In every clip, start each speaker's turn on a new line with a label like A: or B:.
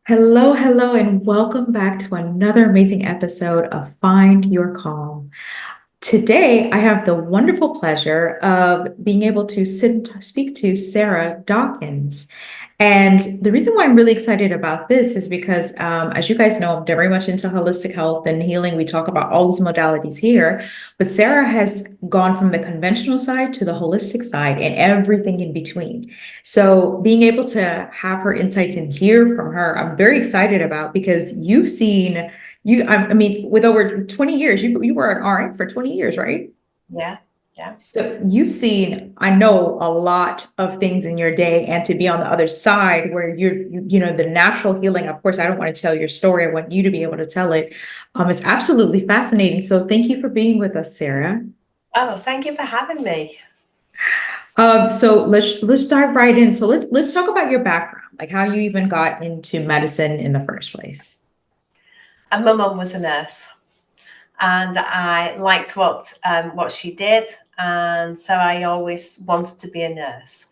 A: Hello, hello, and welcome back to another amazing episode of Find Your Calm. Today, I have the wonderful pleasure of being able to speak to Sarah Dawkins. And the reason why I'm really excited about this is because, as you guys know, I'm very much into holistic health and healing. We talk about all these modalities here, but Sarah has gone from the conventional side to the holistic side and everything in between. So being able to have her insights and hear from her, I'm very excited about because you've seen I mean, with over 20 years, you were an RN for 20 years, right?
B: Yeah, yeah.
A: So you've seen, I know, a lot of things in your day, and to be on the other side where the natural healing. Of course, I don't want to tell your story. I want you to be able to tell it. It's absolutely fascinating. So thank you for being with us, Sarah.
B: Oh, thank you for having me.
A: So let's dive right in. So let's talk about your background, like how you even got into medicine in the first place.
B: And my mum was a nurse, and I liked what she did, and so I always wanted to be a nurse.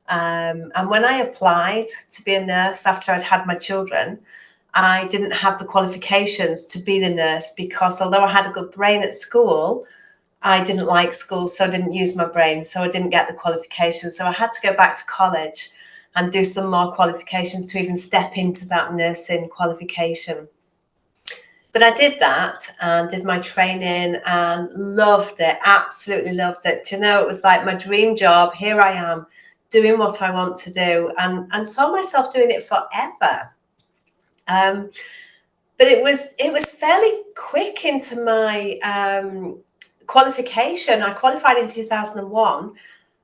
B: And when I applied to be a nurse after I'd had my children, I didn't have the qualifications to be the nurse because although I had a good brain at school, I didn't like school, so I didn't use my brain, so I didn't get the qualifications. So I had to go back to college and do some more qualifications to even step into that nursing qualification. But I did that and did my training and loved it, absolutely loved it. Do you know, it was like my dream job. Here I am doing what I want to do and saw myself doing it forever. Um, but it was fairly quick into my qualification. I qualified in 2001,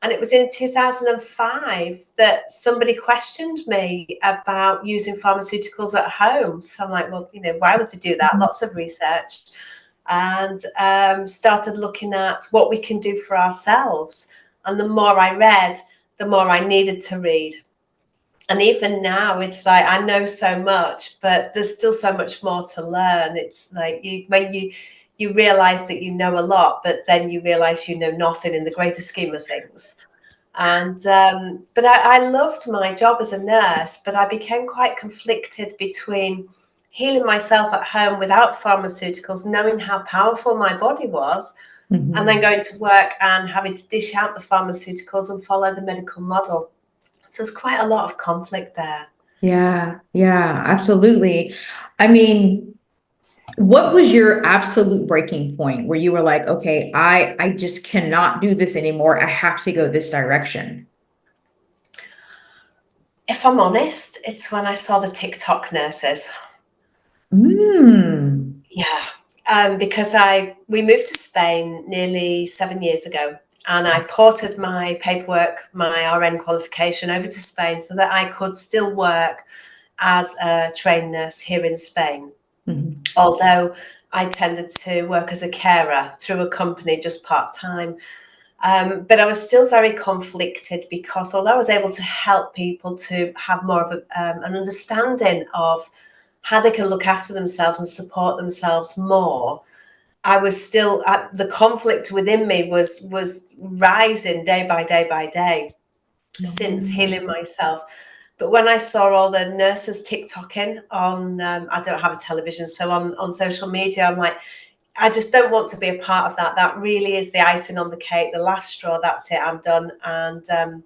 B: and it was in 2005 that somebody questioned me about using pharmaceuticals at home. So I'm like, well, why would they do that?
A: Mhm.
B: Lots of research. And started looking at what we can do for ourselves. And the more I read, the more I needed to read. And even now, it's like I know so much, but there's still so much more to learn. It's like when you realize that you know a lot, but then you realize you know nothing in the greater scheme of things. And but I loved my job as a nurse, but I became quite conflicted between healing myself at home without pharmaceuticals, knowing how powerful my body was, and then
A: Mhm.
B: going to work and having to dish out the pharmaceuticals and follow the medical model. So there's quite a lot of conflict there.
A: Yeah, yeah, absolutely. I mean, what was your absolute breaking point where you were like, okay, I just cannot do this anymore. I have to go this direction.
B: If I'm honest, it's when I saw the TikTok nurses.
A: Mm.
B: Yeah, because we moved to Spain nearly 7 years ago, and I ported my paperwork, my RN qualification over to Spain so that I could still work as a trained nurse here in Spain.
A: Mhm.
B: Although I tended to work as a carer through a company just part time. But I was still very conflicted because although I was able to help people to have more of an understanding of how they can look after themselves and support themselves more, I was still the conflict within me was rising day by day by day since healing
A: Mm.
B: myself. But when I saw all the nurses TikToking on, I don't have a television, so on social media, I'm like, I just don't want to be a part of that. That really is the icing on the cake, the last straw. That's it. I'm done. And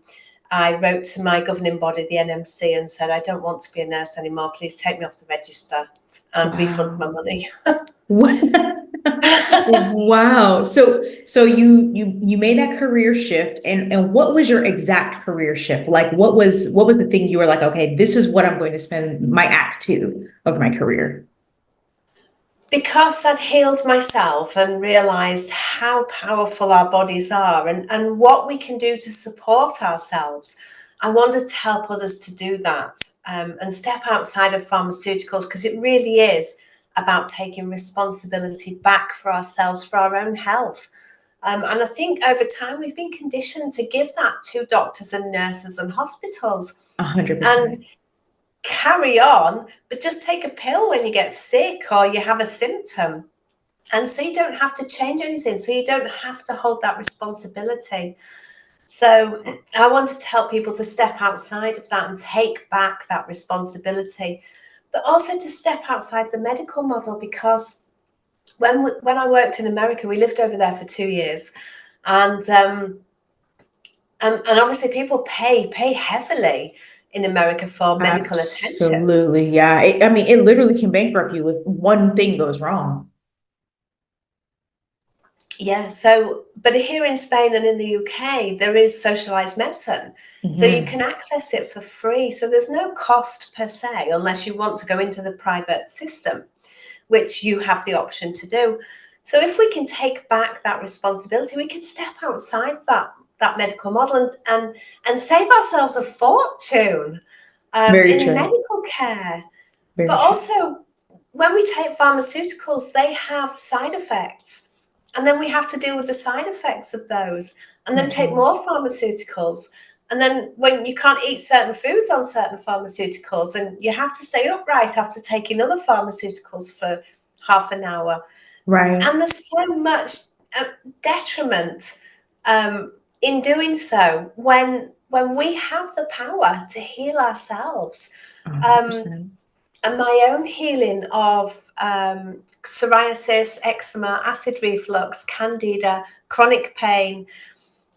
B: I wrote to my governing body, the NMC, and said, I don't want to be a nurse anymore. Please take me off the register and refund my
A: Wow.
B: money.
A: Wow. So you made that career shift, and what was your exact career shift? Like what was the thing you were like, okay, this is what I'm going to spend my act two of my career.
B: Because I'd healed myself and realized how powerful our bodies are and what we can do to support ourselves, I wanted to help others to do that and step outside of pharmaceuticals because it really is about taking responsibility back for ourselves, for our own health. And I think over time we've been conditioned to give that to doctors and nurses and hospitals. And
A: 100%.
B: carry on, but just take a pill when you get sick or you have a symptom. And so you don't have to change anything. So you don't have to hold that responsibility. So I wanted to help people to step outside of that and take back that responsibility. but also to step outside the medical model, because when I worked in America, we lived over there for 2 years, and obviously people pay heavily in America for medical attention.
A: Absolutely. Yeah. I mean, it literally can bankrupt you if one thing goes wrong.
B: Yeah, so, but here in Spain and in the UK, there is socialized medicine. So you can access it for free. So there's no cost per se, unless you want to go into the private system, which you have the option to do. So if we can take back that responsibility, we can step outside that medical model and save ourselves a fortune
A: Very
B: in
A: true.
B: medical care. But
A: Very true.
B: also, when we take pharmaceuticals, they have side effects. And then we have to deal with the side effects of those, and then take more pharmaceuticals. And then when you can't eat certain foods on certain pharmaceuticals, and you have to stay upright after taking other pharmaceuticals for half an hour.
A: Right.
B: And there's so much detriment in doing so when we have the power to heal ourselves. Um,
A: 100%.
B: and my own healing of psoriasis, eczema, acid reflux, candida, chronic pain,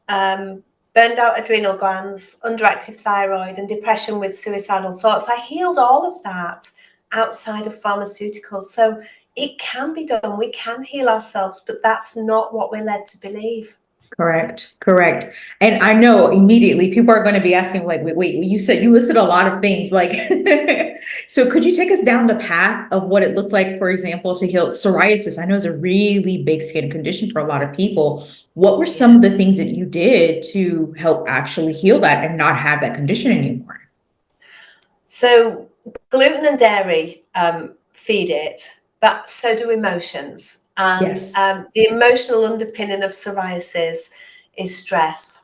B: burned out adrenal glands, underactive thyroid, and depression with suicidal thoughts. I healed all of that outside of pharmaceuticals. So it can be done. We can heal ourselves, but that's not what we're led to believe.
A: Correct. Correct. And I know immediately people are going to be asking, like, wait, you said you listed a lot of things. Like, so could you take us down the path of what it looked like, for example, to heal psoriasis? I know it's a really big skin condition for a lot of people. What were some
B: Yeah.
A: of the things that you did to help actually heal that and not have that condition anymore?
B: So gluten and dairy feed it, but so do emotions. And
A: Yes.
B: the emotional underpinning of psoriasis is stress.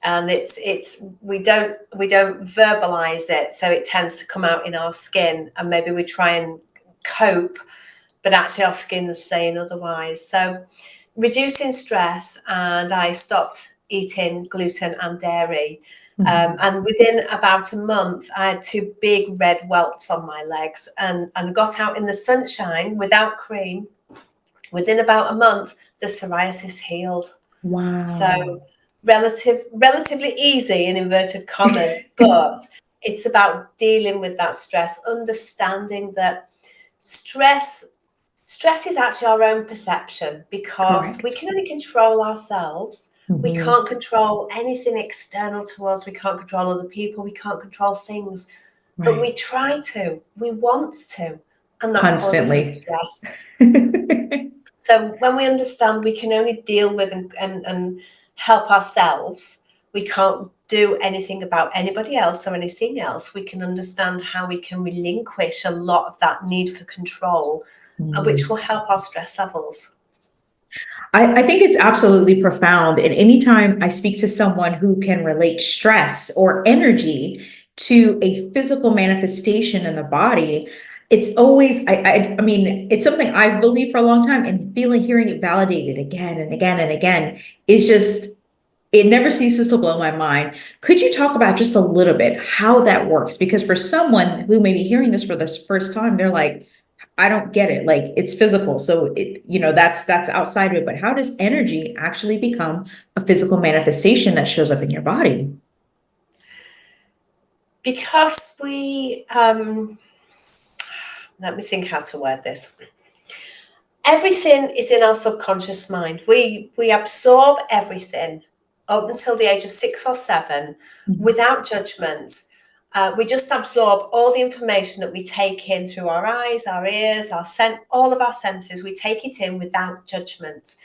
B: And it's we don't verbalize it, so it tends to come out in our skin, and maybe we try and cope, but actually our skin's saying otherwise. So reducing stress, and I stopped eating gluten and dairy. And within about a month, I had two big red welts on my legs, and got out in the sunshine without cream. Within about a month, the psoriasis healed.
A: Wow.
B: So relatively easy in inverted commas, but it's about dealing with that stress, understanding that stress stress is actually our own perception, because we
A: Correct.
B: can only control ourselves. We
A: Mhm.
B: can't control anything external to us. We can't control other people. We can't control things, but we
A: Right.
B: try to. We want to, and that causes us
A: Constantly.
B: stress. So when we understand we can only deal with and help ourselves, we can't do anything about anybody else or anything else. We can understand how we can relinquish a lot of that need for control, which will help our stress levels.
A: I think it's absolutely profound. And anytime I speak to someone who can relate stress or energy to a physical manifestation in the body, it's always, I mean, it's something I've believed for a long time, and hearing it validated again and again and again is just, it never ceases to blow my mind. Could you talk about just a little bit how that works? Because for someone who may be hearing this for the first time, they're like, I don't get it. Like, it's physical. So that's outside of it. But how does energy actually become a physical manifestation that shows up in your body?
B: Because let me think how to word this. Everything is in our subconscious mind. We absorb everything up until the age of 6 or 7
A: Mhm.
B: without judgment. We just absorb all the information that we take in through our eyes, our ears, all of our senses. We take it in without judgment,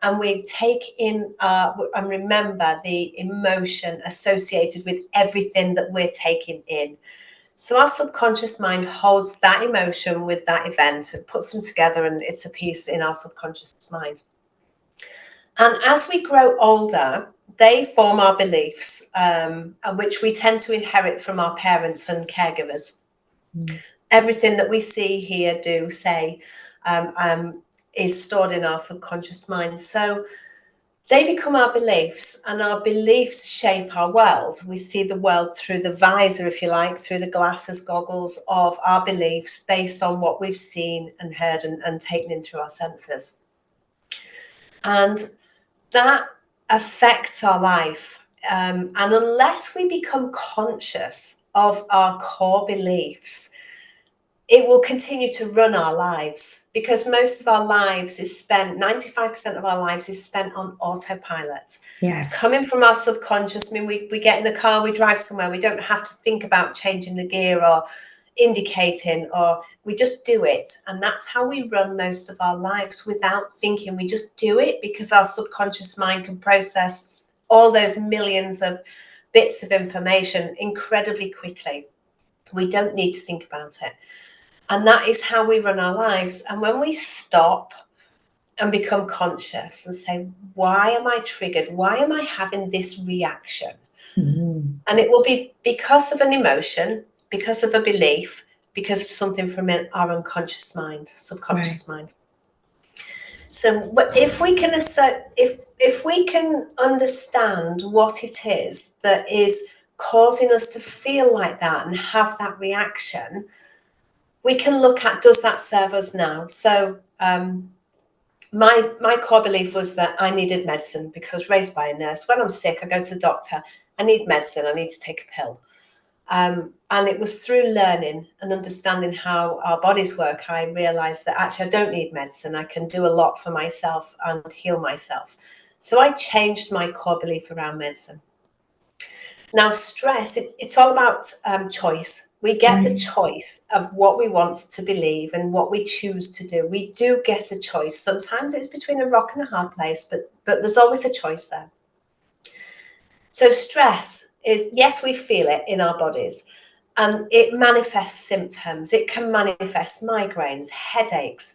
B: and we take in and remember the emotion associated with everything that we're taking in. So our subconscious mind holds that emotion with that event and puts them together, and it's a piece in our subconscious mind. And as we grow older, they form our beliefs, which we tend to inherit from our parents and caregivers. Everything that we see, hear, do, say, is stored in our subconscious mind. So They become our beliefs, and our beliefs shape our world. We see the world through the visor, if you like, through the glasses, goggles of our beliefs based on what we've seen and heard and taken in through our senses. And that affects our life. And unless we become conscious of our core beliefs, it will continue to run our lives, because most of our lives is spent, 95% of our lives is spent on autopilot.
A: Yes.
B: Coming from our subconscious. I mean, we get in the car, we drive somewhere, we don't have to think about changing the gear or indicating, or we just do it. And that's how we run most of our lives, without thinking. We just do it because our subconscious mind can process all those millions of bits of information incredibly quickly. We don't need to think about it. And that is how we run our lives. And when we stop and become conscious and say, why am I triggered? Why am I having this reaction?
A: Mm-hmm.
B: And it will be because of an emotion, because of a belief, because of something from our unconscious mind, subconscious mind. So if we can if we can understand what it is that is causing us to feel like that and have that reaction, we can look at, does that serve us now? So my core belief was that I needed medicine because I was raised by a nurse. When I'm sick, I go to the doctor. I need medicine. I need to take a pill. And it was through learning and understanding how our bodies work, I realized that actually I don't need medicine. I can do a lot for myself and heal myself. So I changed my core belief around medicine. Now, stress, it's all about choice. We get the choice of what we want to believe and what we choose to do. We do get a choice. Sometimes it's between a rock and a hard place, but there's always a choice there. So stress is, yes, we feel it in our bodies, and it manifests symptoms. It can manifest migraines, headaches.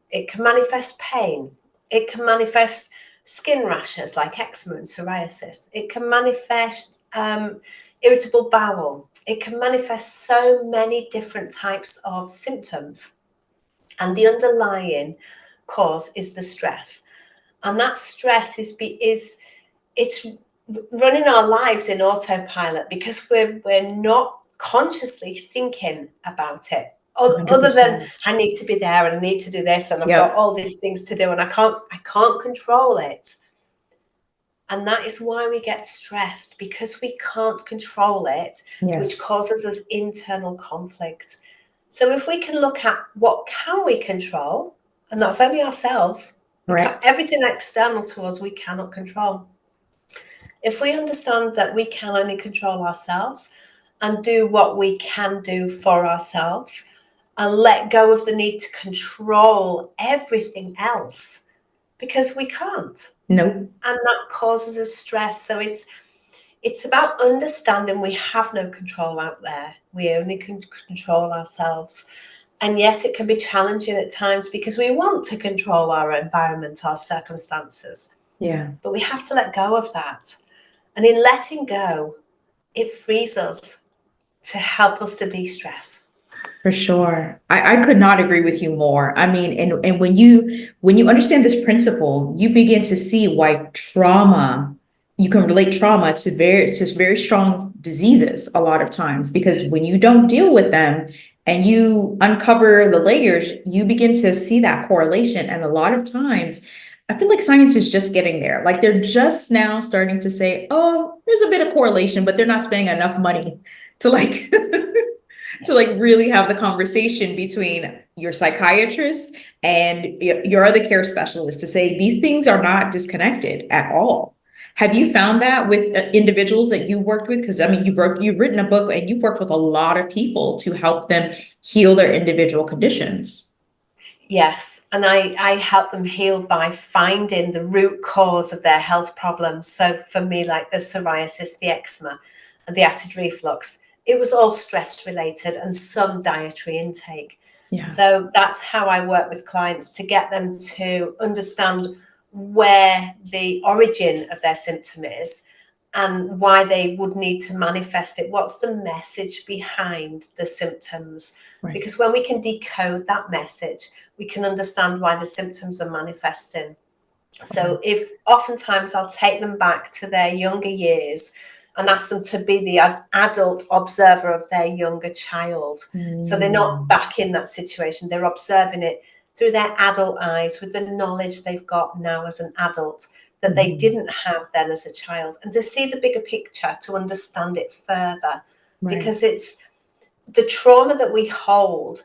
B: It can manifest pain. It can manifest skin rashes like eczema and psoriasis. It can manifest irritable bowel. It can manifest so many different types of symptoms. And the underlying cause is the stress. And that stress is it's running our lives in autopilot because we're not consciously thinking about it. Other than
A: 100%.
B: I need to be there and I need to do this and I've got
A: Yep.
B: all these things to do and I can't control it. And that is why we get stressed, because we can't control it, which
A: Yes.
B: causes us internal conflict. So if we can look at what can we control, and that's only ourselves.
A: Correct.
B: Everything external to us we cannot control. If we understand that we can only control ourselves and do what we can do for ourselves and let go of the need to control everything else, because we can't.
A: Nope.
B: And that causes us stress. So it's about understanding we have no control out there. We only can control ourselves. And yes, it can be challenging at times because we want to control our environment, our circumstances.
A: Yeah.
B: But we have to let go of that. And in letting go, it frees us to help us to de-stress.
A: For sure. I could not agree with you more. I mean, and when you understand this principle, you begin to see why trauma, you can relate trauma to very strong diseases a lot of times, because when you don't deal with them and you uncover the layers, you begin to see that correlation. And a lot of times, I feel like science is just getting there. Like they're just now starting to say, oh, there's a bit of correlation, but they're not spending enough money to like to like really have the conversation between your psychiatrist and your other care specialist to say these things are not disconnected at all. Have you found that with individuals that you worked with? Because I mean, you've written a book and you've worked with a lot of people to help them heal their individual conditions.
B: Yes, and I help them heal by finding the root cause of their health problems. So for me, like the psoriasis, the eczema, and the acid reflux, it was all stress related and some dietary intake.
A: Yeah.
B: So that's how I work with clients, to get them to understand where the origin of their symptom is and why they would need to manifest it. What's the message behind the symptoms?
A: Right.
B: Because when we can decode that message, we can understand why the symptoms are manifesting. So if oftentimes I'll take them back to their younger years and ask them to be the adult observer of their younger child. So they're not
A: Mm,
B: back in that situation. They're observing it through their adult eyes with the knowledge they've got now as an adult that they
A: mhm.
B: didn't have then as a child, and to see the bigger picture, to understand it further,
A: Right,
B: because it's the trauma that we hold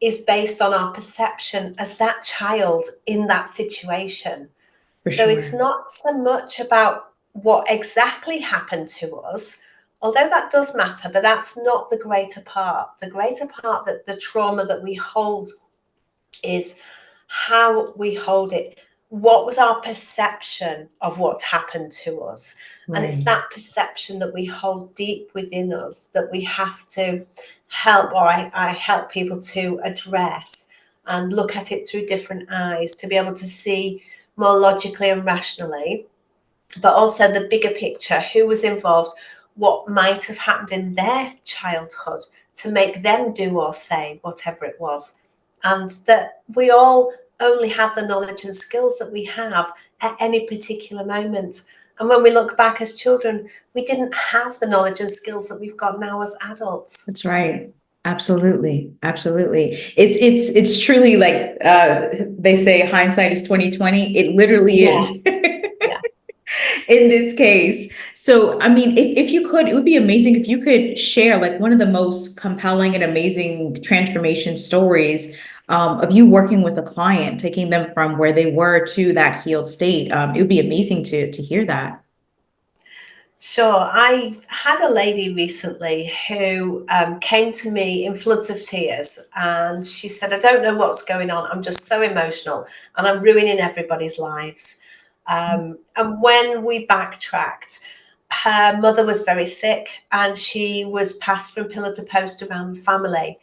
B: is based on our perception as that child in that situation.
A: for
B: So it's
A: sure.
B: not so much about what exactly happened to us, although that does matter, but that's not the greater part. The greater part, that the trauma that we hold, is how we hold it. What was our perception of what's happened to us? And it's
A: Right.
B: that perception that we hold deep within us that we have to help, or I help people to address and look at it through different eyes, to be able to see more logically and rationally, but also the bigger picture, who was involved, what might have happened in their childhood to make them do or say whatever it was. And that we all only have the knowledge and skills that we have at any particular moment. And when we look back as children, we didn't have the knowledge and skills that we've got now as adults.
A: That's right. Absolutely. Absolutely. It's truly like they say hindsight is 2020. It literally
B: Yeah,
A: is
B: yeah.
A: in this case. So, I mean, if you could, it would be amazing if you could share like one of the most compelling and amazing transformation stories of you working with a client, taking them from where they were to that healed state. It would be amazing to hear that.
B: Sure. I had a lady recently who came to me in floods of tears, and she said, "I don't know what's going on. I'm just so emotional and I'm ruining everybody's lives." And when we backtracked, her mother was very sick and she was passed from pillar to post around the family.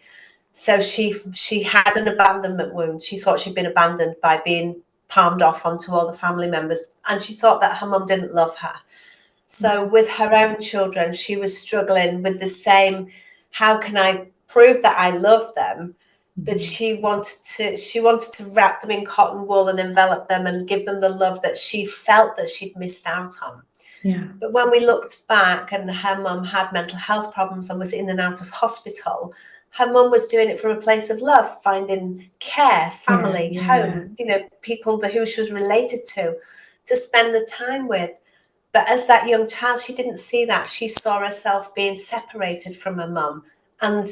B: So she had an abandonment wound. She thought she'd been abandoned by being palmed off onto all the family members, and she thought that her mum didn't love her. So with her own children, she was struggling with the same, how can I prove that I love them? But
A: Mhm.
B: she wanted to wrap them in cotton wool and envelop them and give them the love that she felt that she'd missed out on.
A: Yeah.
B: But when we looked back, and her mum had mental health problems and was in and out of hospital, her mum was doing it from a place of love, finding care,
A: Yeah.
B: family,
A: Yeah.
B: home, people who she was related to spend the time with. But as that young child, she didn't see that. She saw herself being separated from her mum. And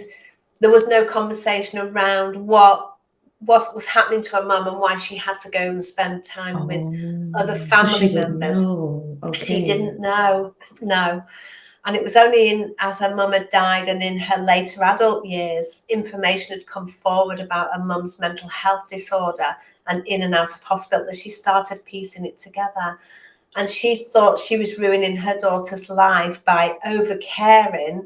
B: there was no conversation around what was happening to her mum and why she had to go and spend time with other
A: Oh, so she
B: family
A: didn't
B: members.
A: know.
B: She
A: Okay.
B: didn't know, no. And it was only as her mum had died and in her later adult years, information had come forward about her mum's mental health disorder and in and out of hospital, that she started piecing it together. And she thought she was ruining her daughter's life by over caring,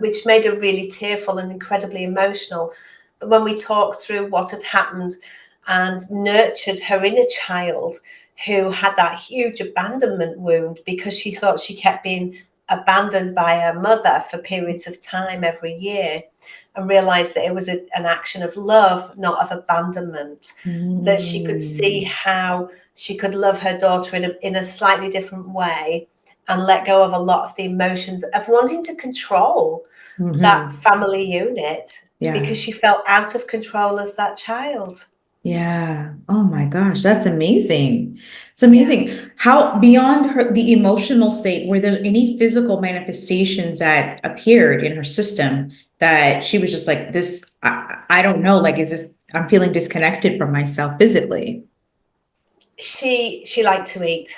B: which made her really tearful and incredibly emotional. But when we talked through what had happened and nurtured her inner child, who had that huge abandonment wound because she thought she kept being abandoned by her mother for periods of time every year, and realized that it was an action of love, not of abandonment, that she could see
A: Mm.
B: how she could love her daughter in a slightly different way and let go of a lot of the emotions of wanting to control that
A: Hmm.
B: family unit,
A: Yeah.
B: because she felt out of control as that child.
A: Yeah. Oh my gosh, that's amazing. It's
B: Yeah.
A: amazing. How beyond the emotional state, were there any physical manifestations that appeared in her system that she was just like, this, I don't know, like, is this, I'm feeling disconnected from myself physically?
B: She liked to eat,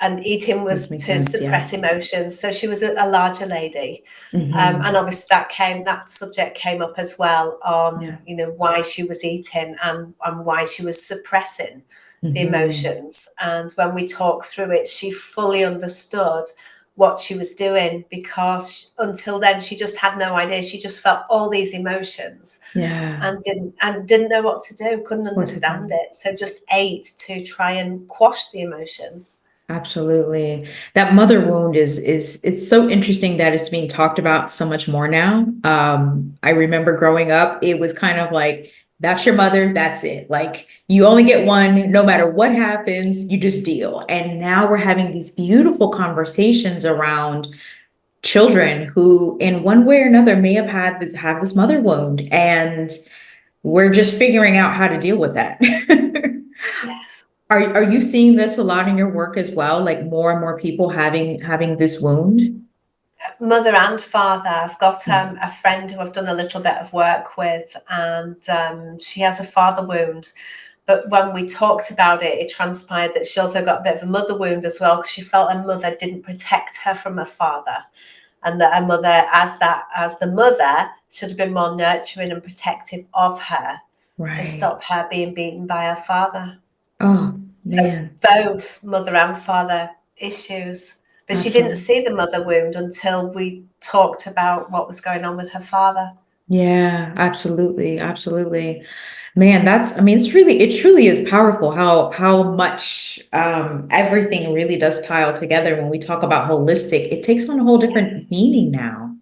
B: and eating
A: Which
B: was
A: makes
B: to
A: sense. Yeah.
B: suppress emotions. So she was a larger lady. And
A: Hmm.
B: obviously that subject came up as well on,
A: Yeah.
B: why she was eating, and why she was suppressing the
A: Hmm.
B: emotions. And when we talked through it, she fully understood what she was doing, because until then she just had no idea. She just felt all these emotions
A: Yeah.
B: and didn't know what to do, couldn't
A: What to
B: understand
A: do?
B: it. So just ate to try and quash the emotions.
A: Absolutely. That mother wound is it's so interesting that it's being talked about so much more now. I remember growing up, it was kind of like That's your mother. That's it. Like you only get one, no matter what happens, you just deal. And now we're having these beautiful conversations around children who, in one way or another, may have this mother wound, and we're just figuring out how to deal with that.
B: Yes.
A: Are you seeing this a lot in your work as well? Like more and more people having this wound?
B: Mother and father. I've got
A: Mm.
B: a friend who I've done a little bit of work with, and she has a father wound. But when we talked about it, it transpired that she also got a bit of a mother wound as well, because she felt her mother didn't protect her from her father, and that her mother, as the mother, should have been more nurturing and protective of her to stop
A: Right.
B: her being beaten by her father.
A: Oh,
B: So
A: man.
B: both mother and father issues. But she didn't
A: Absolutely.
B: see the mother wound until we talked about what was going on with her father.
A: Yeah, absolutely. Absolutely. Man, I mean, it truly is powerful how much everything really does tie all together when we talk about holistic. It takes on a whole different
B: Yes.
A: meaning now.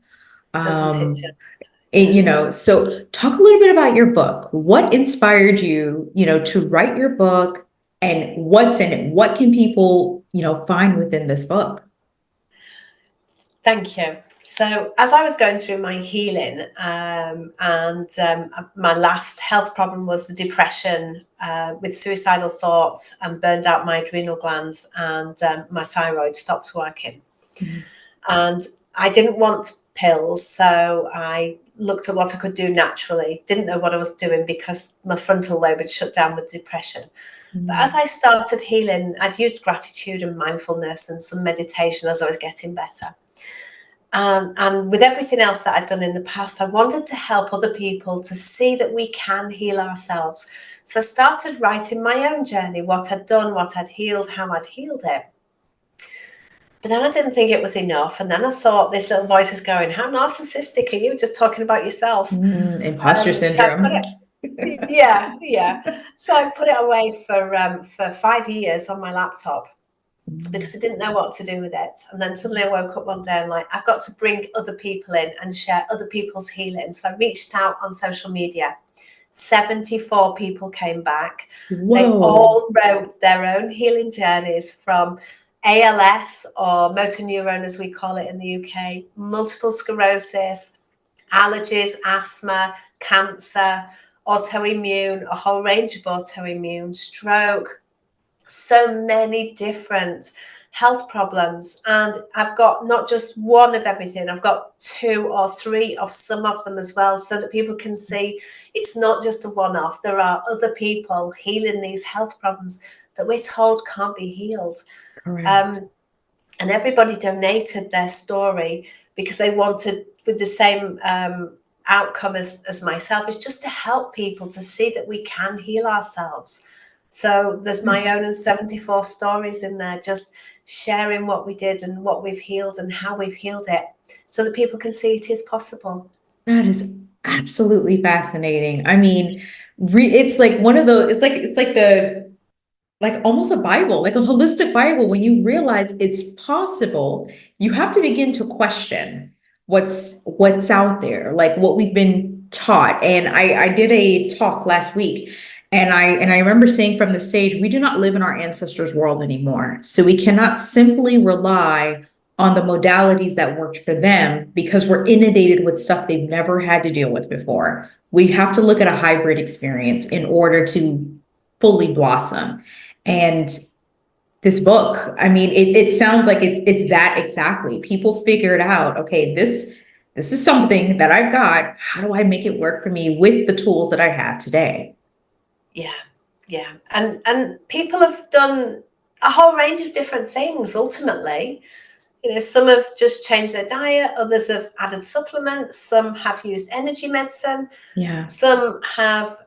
B: Doesn't it
A: Um,
B: just? Yeah.
A: so talk a little bit about your book. What inspired you, to write your book, and what's in it? What can people, find within this book?
B: Thank you. So, as I was going through my healing, and my last health problem was the depression with suicidal thoughts, and burned out my adrenal glands, and my thyroid stopped working.
A: Mhm.
B: And I didn't want pills, so I looked at what I could do naturally. Didn't know what I was doing because my frontal lobe had shut down with depression. But as
A: Mm.
B: I started healing, I'd used gratitude and mindfulness and some meditation as I was getting better. And with everything else that I'd done in the past, I wanted to help other people to see that we can heal ourselves. So I started writing my own journey, what I'd done, what I'd healed, how I'd healed it. But then I didn't think it was enough. And then I thought, this little voice is going, how narcissistic are you, just talking about yourself?
A: Imposter
B: So I put
A: syndrome.
B: it, yeah, yeah. So I put it away for 5 years on my laptop, because I didn't know what to do with it. And then suddenly I woke up one day and like, I've got to bring other people in and share other people's healing. So I reached out on social media. 74 people came back. They
A: Whoa.
B: all wrote their own healing journeys from ALS, or motor neurone as we call it in the UK, multiple sclerosis, allergies, asthma, cancer, autoimmune, a whole range of autoimmune, stroke, so many different health problems. And I've got not just one of everything, I've got 2 or 3 of some of them as well, so that people can see it's not just a one-off. There are other people healing these health problems that we're told can't be healed.
A: Correct.
B: um, and everybody donated their story because they wanted, with the same outcome as myself, is just to help people to see that we can heal ourselves. So there's my
A: Yes.
B: own and 74 stories in there, just sharing what we did and what we've healed and how we've healed it, so that people can see it is possible.
A: That is absolutely fascinating. I mean, it's like one of those, it's like like almost a Bible, like a holistic Bible. When you realize it's possible, you have to begin to question what's out there, like what we've been taught. And I did a talk last week, and I remember saying from the stage, we do not live in our ancestors' world anymore. So we cannot simply rely on the modalities that worked for them because we're inundated with stuff they've never had to deal with before. We have to look at a hybrid experience in order to fully blossom. And this book, I mean, it sounds like it's that exactly. People figured out, okay, this is something that I've got. How do I make it work for me with the tools that I have today?
B: Yeah, yeah. And people have done a whole range of different things ultimately. Some have just changed their diet, others have added supplements, some have used energy medicine,
A: Yeah.
B: some have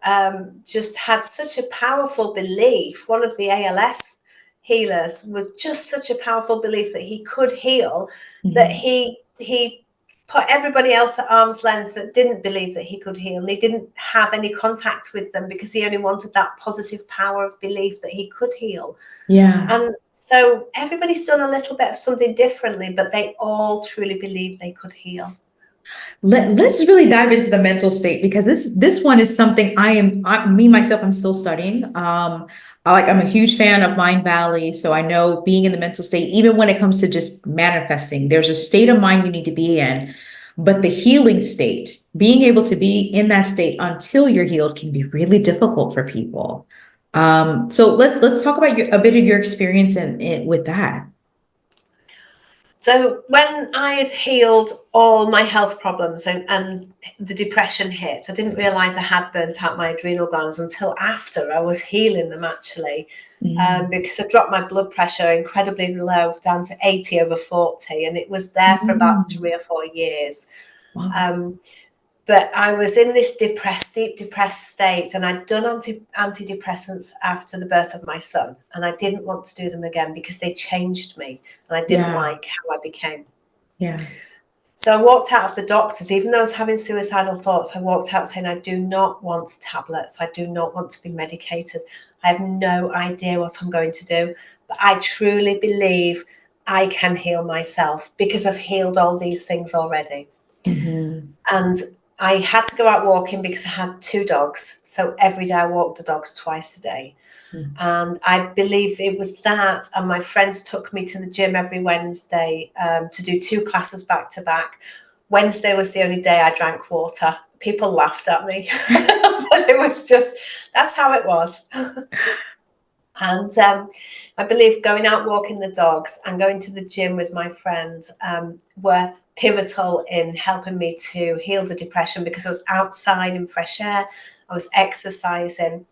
B: just had such a powerful belief. One of the ALS healers was just such a powerful belief that he could heal, that
A: Mhm.
B: he put everybody else at arm's length that didn't believe that he could heal, and he didn't have any contact with them because he only wanted that positive power of belief that he could heal.
A: Yeah.
B: And so everybody's done a little bit of something differently, but they all truly believe they could heal.
A: Let's really dive into the mental state, because this one is something me myself, I'm still studying. I'm a huge fan of Mind Valley, so I know being in the mental state, even when it comes to just manifesting, there's a state of mind you need to be in. But the healing state, being able to be in that state until you're healed, can be really difficult for people. So let's talk about a bit of your experience with that.
B: So when I had healed all my health problems and the depression hit, I didn't realize I had burnt out my adrenal glands until after I was healing them, actually,
A: Mm.
B: because I dropped my blood pressure incredibly low, down to 80/40, and it was there for about
A: Mm.
B: 3 or 4 years.
A: Wow.
B: Um, but I was in this deep depressed state, and I'd done antidepressants after the birth of my son, and I didn't want to do them again because they changed me, and I didn't
A: Yeah.
B: like how I became.
A: Yeah.
B: So I walked out of the doctors, even though I was having suicidal thoughts. I walked out saying, I do not want tablets. I do not want to be medicated. I have no idea what I'm going to do, but I truly believe I can heal myself because I've healed all these things already.
A: Hmm.
B: And I had to go out walking because I had 2 dogs. So every day I walked the dogs twice a day. And I believe it was that. And my friends took me to the gym every Wednesday to do 2 classes back to back. Wednesday was the only day I drank water. People laughed at me. But it was just, that's how it was. And I believe going out walking the dogs and going to the gym with my friends were pivotal in helping me to heal the depression, because I was outside in fresh air, I was exercising.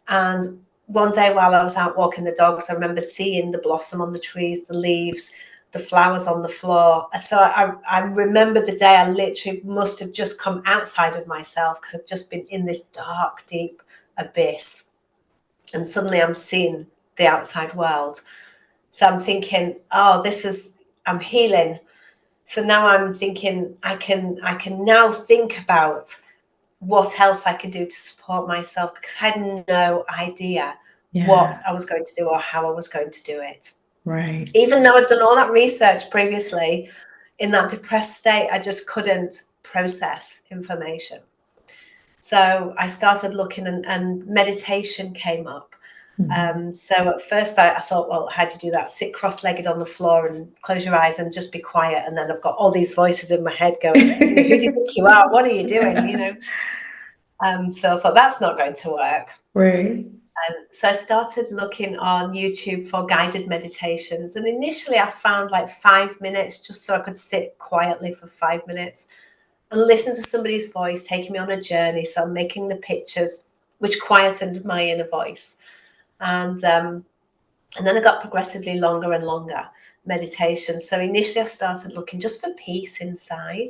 B: And one day while I was out walking the dogs, I remember seeing the blossom on the trees, the leaves, the flowers on the floor. So I remember the day I literally must have just come outside of myself, because I've just been in this dark, deep abyss. And suddenly I'm seeing the outside world. So I'm thinking, oh, I'm healing. So now I'm thinking I can now think about what else I could do to support myself, because I had no idea what
A: Yeah.
B: I was going to do or how I was going to do it.
A: Right.
B: Even though I'd done all that research previously, in that depressed state, I just couldn't process information. So I started looking, and meditation came up.
A: Mhm.
B: So at first I thought, well, how do you do that? Sit cross-legged on the floor and close your eyes and just be quiet. And then I've got all these voices in my head going, who do you think you are? What are you doing? So I thought that's not going to work.
A: Right.
B: So I started looking on YouTube for guided meditations. And initially I found like 5 minutes, just so I could sit quietly for 5 minutes and listen to somebody's voice taking me on a journey. So I'm making the pictures, which quietened my inner voice. And then it got progressively longer and longer meditation. So initially I started looking just for peace inside,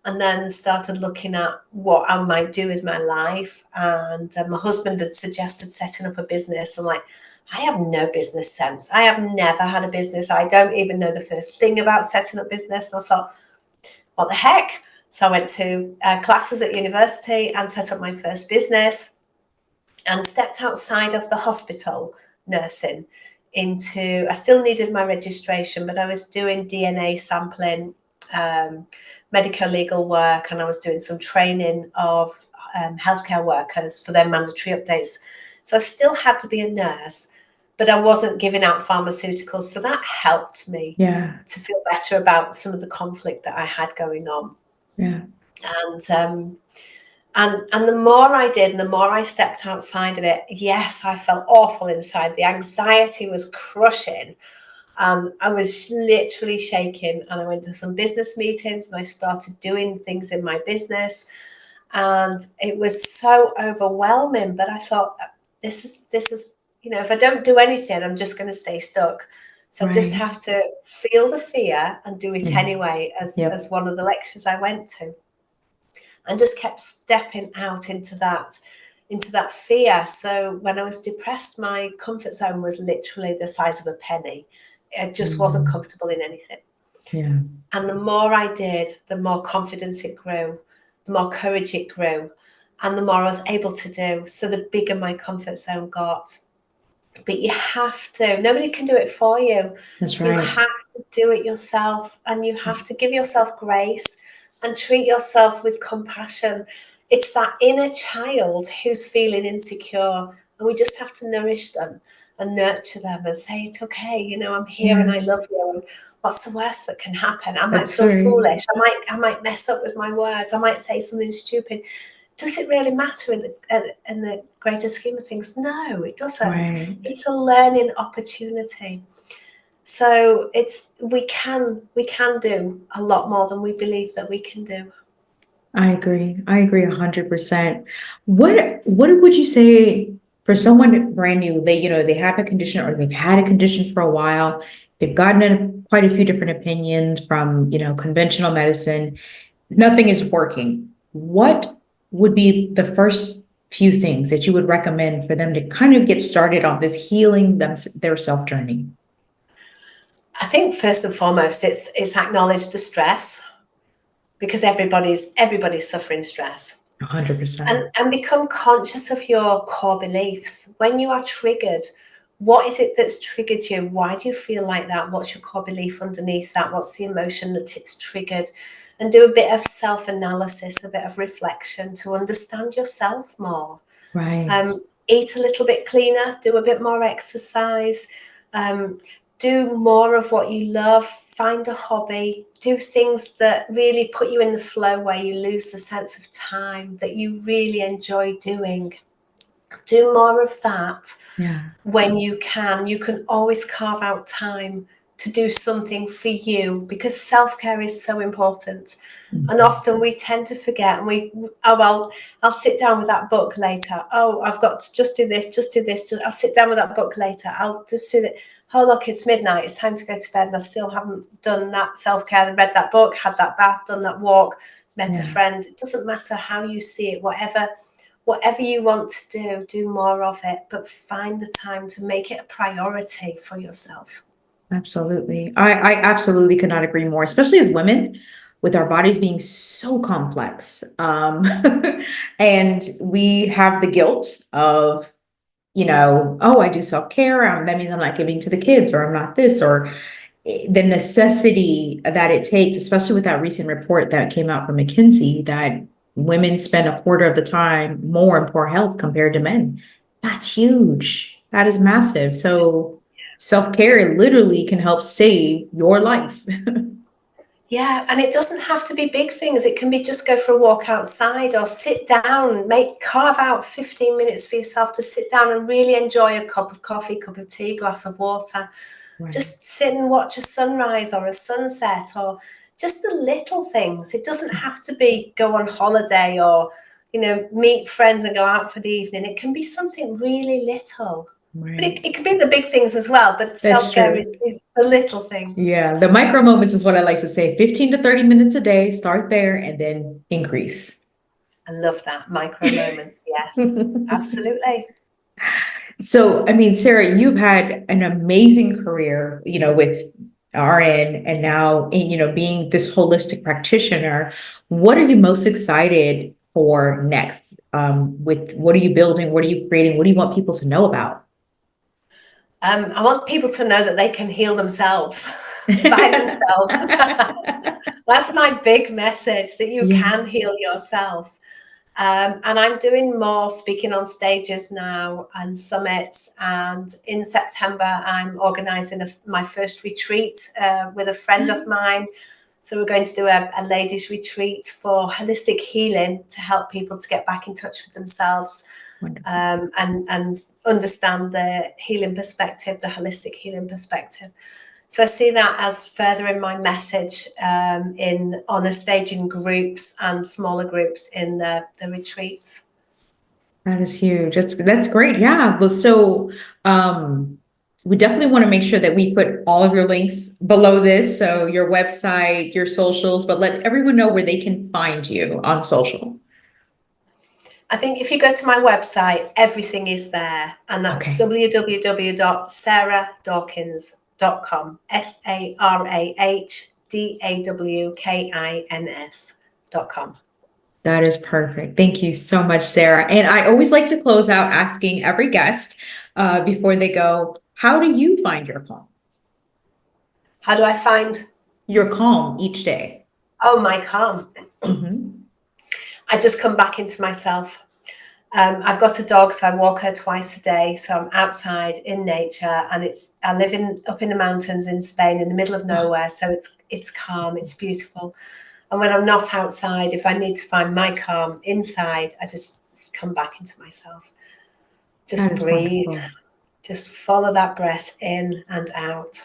B: and then started looking at what I might do with my life. And my husband had suggested setting up a business. I'm like, I have no business sense. I have never had a business. I don't even know the first thing about setting up business. And I thought, what the heck? So I went to classes at university and set up my first business, and stepped outside of the hospital nursing I still needed my registration, but I was doing DNA sampling, medico legal work, and I was doing some training of healthcare workers for their mandatory updates. So I still had to be a nurse, but I wasn't giving out pharmaceuticals. So that helped me
A: Yeah.
B: to feel better about some of the conflict that I had going on.
A: Yeah.
B: And the more I did, and the more I stepped outside of it, yes, I felt awful inside. The anxiety was crushing. I was literally shaking. And I went to some business meetings, and I started doing things in my business. And it was so overwhelming. But I thought, this is, if I don't do anything, I'm just going to stay stuck. So I just
A: Right.
B: have to feel the fear and do it
A: Mm.
B: anyway, as
A: Yep.
B: one of the lectures I went to, and just kept stepping out into that fear. So when I was depressed, my comfort zone was literally the size of a penny. I just wasn't
A: Mm.
B: comfortable in anything.
A: Yeah.
B: And the more I did, the more confidence it grew, the more courage it grew, and the more I was able to do. So the bigger my comfort zone got. But you have to, nobody can do it for you.
A: That's
B: You
A: right.
B: have to do it yourself, and you have to give yourself grace. and treat yourself with compassion. It's that inner child who's feeling insecure, and we just have to nourish them and nurture them and say, it's okay, you know, I'm here and
A: Yeah,
B: I love you. And what's the worst that can happen? I might
A: that's
B: feel
A: right.
B: foolish. I might mess up with my words. I might say something stupid. Does it really matter in the greater scheme of things? No, it doesn't.
A: Right.
B: It's a learning opportunity. So we can do a lot more than we believe that we can do.
A: I agree. I agree 100%. What would you say for someone brand new, they have a condition or they've had a condition for a while, they've gotten quite a few different opinions from, conventional medicine, nothing is working. What would be the first few things that you would recommend for them to kind of get started on this healing their self journey?
B: I think first and foremost, it's acknowledge the stress, because everybody's suffering stress,
A: 100%.
B: and become conscious of your core beliefs. When you are triggered, what is it that's triggered you? Why do you feel like that? What's your core belief underneath that? What's the emotion that it's triggered? And do a bit of self-analysis, a bit of reflection to understand yourself more.
A: Right.
B: Eat a little bit cleaner, do a bit more exercise, um, do more of what you love, find a hobby, do things that really put you in the flow where you lose the sense of time that you really enjoy doing. Do more of that
A: Yeah.
B: when you can. You can always carve out time to do something for you, because self-care is so important. And
A: Mhm.
B: often we tend to forget, and oh, well, I'll sit down with that book later. Oh, I've got to just do this, just do this. I'll sit down with that book later. I'll just do that. Oh, look, it's midnight. It's time to go to bed. And I still haven't done that self-care, read that book, had that bath, done that walk, met a
A: Yeah,
B: friend. It doesn't matter how you see it, whatever you want to do more of it, but find the time to make it a priority for yourself.
A: absolutely. I absolutely could not agree more, especially as women with our bodies being so complex. And we have the guilt of, oh, I do self-care. That means I'm not giving to the kids, or I'm not this, or the necessity that it takes, especially with that recent report that came out from McKinsey, that women spend a quarter of the time more in poor health compared to men. That's huge. That is massive. So self-care literally can help save your life.
B: Yeah, and it doesn't have to be big things. It can be just go for a walk outside or sit down, carve out 15 minutes for yourself to sit down and really enjoy a cup of coffee, cup of tea, glass of water.
A: Right.
B: Just sit and watch a sunrise or a sunset, or just the little things. It doesn't have to be go on holiday or, meet friends and go out for the evening. It can be something really little. But
A: Right.
B: it can be the big things as well. But
A: That's
B: self-care
A: true.
B: is the little things.
A: Yeah, the micro moments is what I like to say. 15 to 30 minutes a day, start there and then increase.
B: I love that. Micro moments. Yes, absolutely.
A: So, I mean, Sarah, you've had an amazing career, with RN and now, being this holistic practitioner. What are you most excited for next? With what are you building? What are you creating? What do you want people to know about?
B: I want people to know that they can heal themselves by themselves. That's my big message, that you
A: Yeah,
B: can heal yourself. And I'm doing more speaking on stages now and summits. And in September, I'm organising my first retreat with a friend of mine. So we're going to do a ladies' retreat for holistic healing to help people to get back in touch with themselves,
A: wonderful.
B: and understand the healing perspective, the holistic healing perspective. So I see that as furthering my message, in on a stage in groups and smaller groups in the retreats.
A: That is huge. That's great. Yeah. Well, so um we definitely want to make sure that we put all of your links below this. So your website, your socials, but let everyone know where they can find you on social.
B: I think if you go to my website, everything is there, and that's
A: Okay.
B: www.sarahdawkins.com. SARAHDAWKINS.com.
A: That is perfect. Thank you so much, Sarah. And I always like to close out asking every guest before they go, how do you find your calm?
B: How do I find?
A: Your calm each day.
B: Oh, my calm.
A: Mhm.
B: I just come back into myself. I've got a dog, so I walk her twice a day. So I'm outside in nature, and I live up in the mountains in Spain, in the middle of
A: Oh,
B: nowhere. So it's calm, it's beautiful. And when I'm not outside, if I need to find my calm inside, I just come back into myself.
A: that
B: Just
A: is
B: breathe.
A: wonderful.
B: Just follow that breath in and out.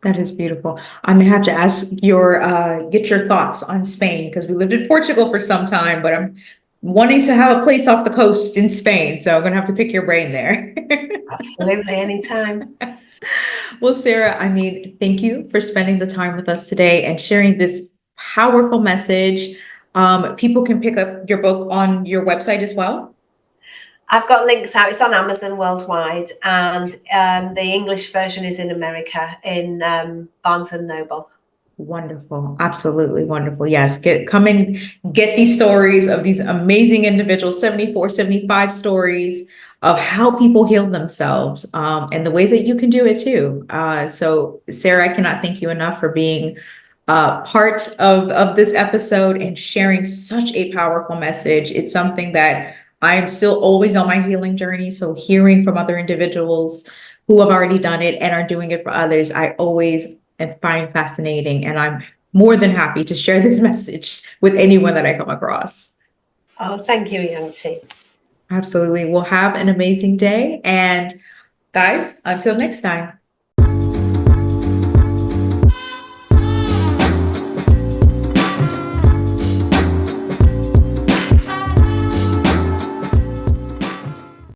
A: That is beautiful. I may have to ask get your thoughts on Spain because we lived in Portugal for some time, but I'm wanting to have a place off the coast in Spain. So I'm gonna have to pick your brain there.
B: Absolutely, anytime.
A: Well, Sarah, I mean, thank you for spending the time with us today and sharing this powerful message. People can pick up your book on your website as well.
B: I've got links out. It's on Amazon worldwide, and the English version is in America in Barnes and Noble.
A: Wonderful. Absolutely wonderful. Yes. Come and get these stories of these amazing individuals, 74, 75 stories of how people heal themselves, and the ways that you can do it too. So Sarah, I cannot thank you enough for being part of this episode and sharing such a powerful message. It's something that I am still always on my healing journey. So hearing from other individuals who have already done it and are doing it for others, I always and find fascinating. And I'm more than happy to share this message with anyone that I come across.
B: Oh, thank you, Yangshi.
A: Absolutely. Well, have an amazing day. And guys, until next time.